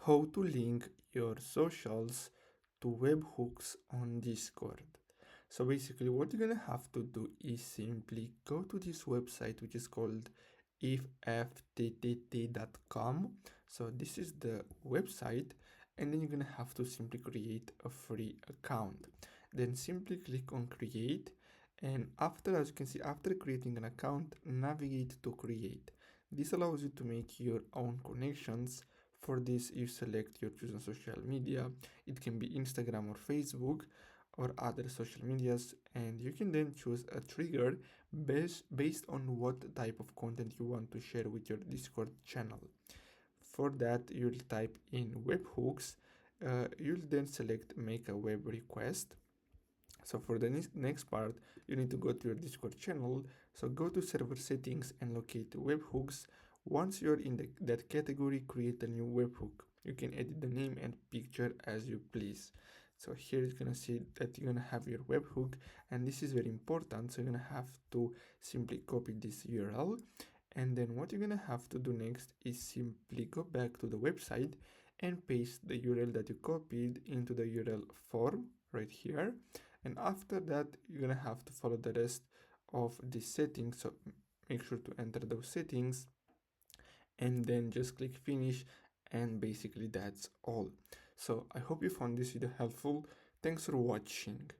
how to link your socials to webhooks on Discord. So basically what you're gonna have to do is simply go to this website, which is called iffttt.com. So this is the website, and then you're gonna have to simply create a free account. Then simply click on create, and after, as you can see, after creating an account, navigate to create. This allows you to make your own connections. For this, you select your chosen social media. It can be Instagram or Facebook or other social medias, and you can then choose a trigger based on what type of content you want to share with your Discord channel. For that, you'll type in webhooks. You'll then select make a web request. So for the next part, you need to go to your Discord channel. So go to server settings and locate webhooks. Once you're in that category, create a new webhook. You can edit the name and picture as you please. So here you're gonna see that you're gonna have your webhook, and this is very important. So you're gonna have to simply copy this URL, and then what you're gonna have to do next is simply go back to the website and paste the URL that you copied into the URL form right here. And after that, you're gonna have to follow the rest of the settings. So make sure to enter those settings and then just click finish, and basically that's all. So I hope you found this video helpful. Thanks for watching.